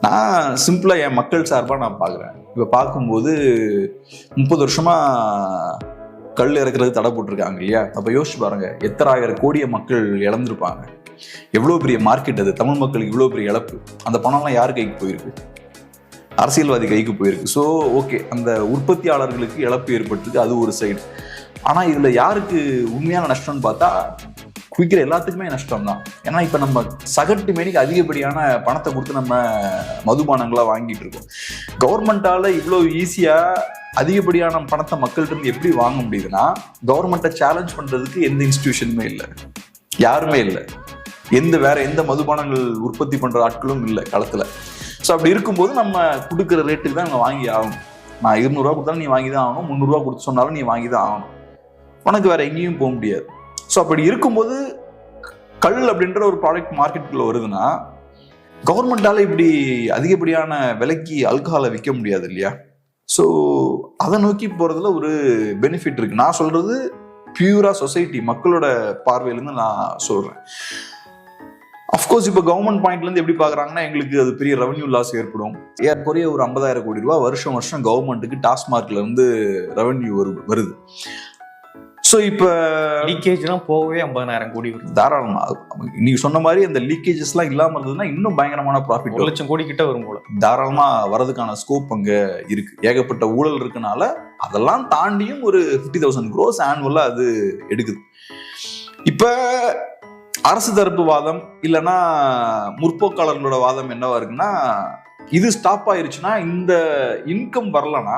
நான் சிம்பிளா என் மக்கள் சார்பா நான் பாக்குறேன். இப்ப பார்க்கும்போது 30 வருஷமா கல் இறக்குறது தடை போட்டிருக்காங்க இல்லையா? அப்ப யோசிச்சு பாருங்க, எத்தனை ஆயிரம் கோடிய மக்கள் இழந்திருப்பாங்க. எவ்வளவு பெரிய மார்க்கெட் அது, தமிழ் மக்களுக்கு இவ்வளவு பெரிய இழப்பு. அந்த பணம்லாம் யார் கைக்கு போயிருக்கு? அரசியல்வாதி கைக்கு போயிருக்கு. ஸோ ஓகே, அந்த உற்பத்தியாளர்களுக்கு இழப்பு ஏற்பட்டிருக்கு, அது ஒரு சைடு. ஆனா இதுல யாருக்கு உண்மையான நஷ்டம்னு பார்த்தா குவிக்கிற எல்லாத்துக்குமே நஷ்டம் தான். ஏன்னா இப்ப நம்ம சகட்டு மேனிக்கு அதிகப்படியான பணத்தை கொடுத்து நம்ம மதுபானங்களா வாங்கிட்டு இருக்கோம். கவர்மெண்டால இவ்வளவு ஈஸியா அதிகப்படியான பணத்தை மக்கள்கிட்ட இருந்து எப்படி வாங்க முடியுதுன்னா, கவர்மெண்ட்டை சேலஞ்ச் பண்றதுக்கு எந்த இன்ஸ்டிடியூஷனுமே இல்லை, யாருமே இல்லை, வேற எந்த மதுபானங்கள் உற்பத்தி பண்ற ஆட்களும் இல்லை களத்துல. ஸோ அப்படி இருக்கும்போது நம்ம கொடுக்குற ரேட்டுக்கு தான் நம்ம வாங்கி ஆகணும். நான் 200 ரூபா கொடுத்தாலும் நீ வாங்கி தான் ஆகணும், 300 ரூபா கொடுத்து சொன்னாலும் நீ வாங்கி தான் ஆகணும். உனக்கு வேற எங்கேயும் போக முடியாது. ஸோ அப்படி இருக்கும்போது கல் அப்படின்ற ஒரு ப்ராடக்ட் மார்க்கெட்டுக்குள்ள வருதுன்னா, கவர்மெண்டால இப்படி அதிகப்படியான விலைக்கு ஆல்கஹாலை விற்க முடியாது இல்லையா? ஸோ அதை நோக்கி போறதுல ஒரு பெனிஃபிட் இருக்கு. நான் சொல்றது பியூரா சொசைட்டி மக்களோட பார்வையிலேருந்து நான் சொல்றேன். அஃப்கோர்ஸ் இப்போ கவர்மெண்ட் பாயிண்ட்ல இருந்து எப்படி பாக்குறாங்கன்னா, எங்களுக்கு அது பெரிய ரெவன்யூ லாஸ் ஏற்படும். ஏறக்குறைய ஒரு 50,000 கோடி ரூபாய் வருஷம் கவர்மெண்ட்டுக்கு டாஸ்மார்க்ல இருந்து ரெவன்யூ வருது. ஸோ இப்போ லீக்கேஜ்லாம் போகவே 50,000 கோடி வருது தாராளமா. நீங்க சொன்ன மாதிரி அந்த லீக்கேஜஸ்லாம் இல்லாம இருந்ததுன்னா இன்னும் பயங்கரமான ப்ராஃபிட், 1 லட்சம் கோடி கிட்ட வரும் போல. தாராளமா வரதுக்கான ஸ்கோப் அங்க இருக்கு. ஏகப்பட்ட ஊழல் இருக்கனால அதெல்லாம் தாண்டியும் ஒரு 50,000 crores ஆனுவலா அது எடுக்குது. இப்ப அரசு தரப்பு வாதம் இல்லைன்னா முற்போக்காளர்களோட வாதம் என்னவா இருக்குன்னா, இது ஸ்டாப் ஆயிருச்சுன்னா, இந்த இன்கம் வரலன்னா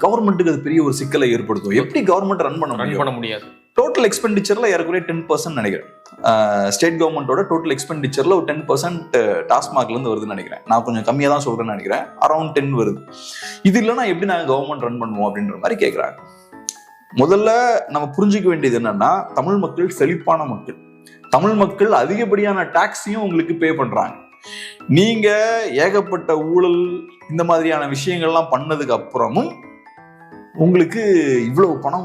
கவர்மெண்ட்டுக்கு அது பெரிய ஒரு சிக்கலை ஏற்படுத்தும். எப்படி கவர்மெண்ட் ரன் பண்ண முடியாது? டோட்டல் எக்ஸ்பெண்டிச்சர்ல ஏறக்குறைய 10% நினைக்கிறேன். ஸ்டேட் கவர்மெண்டோட டோட்டல் எக்ஸ்பெண்டிச்சர்ல ஒரு 10% டாஸ்மாக்ல இருந்து வருதுன்னு நினைக்கிறேன். நான் கொஞ்சம் கம்மியா தான் சொல்றேன்னு நினைக்கிறேன். அரௌண்ட் 10 வருது. இது இல்லைன்னா எப்படி நாங்க கவர்மெண்ட் ரன் பண்ணுவோம் அப்படின்ற மாதிரி கேட்கிறாங்க. முதல்ல நம்ம புரிஞ்சுக்க வேண்டியது என்னன்னா, தமிழ் மக்கள் செழிப்பான மக்கள். தமிழ் மக்கள் அதிகப்படியான டாக்ஸையும் உங்களுக்கு பே பண்றாங்க. நீங்க ஏகப்பட்ட ஊழல் இந்த மாதிரியான விஷயங்கள்லாம் பண்ணதுக்கு அப்புறமும் உங்களுக்கு இவ்வளவு பணம்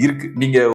இருக்கு. நீங்க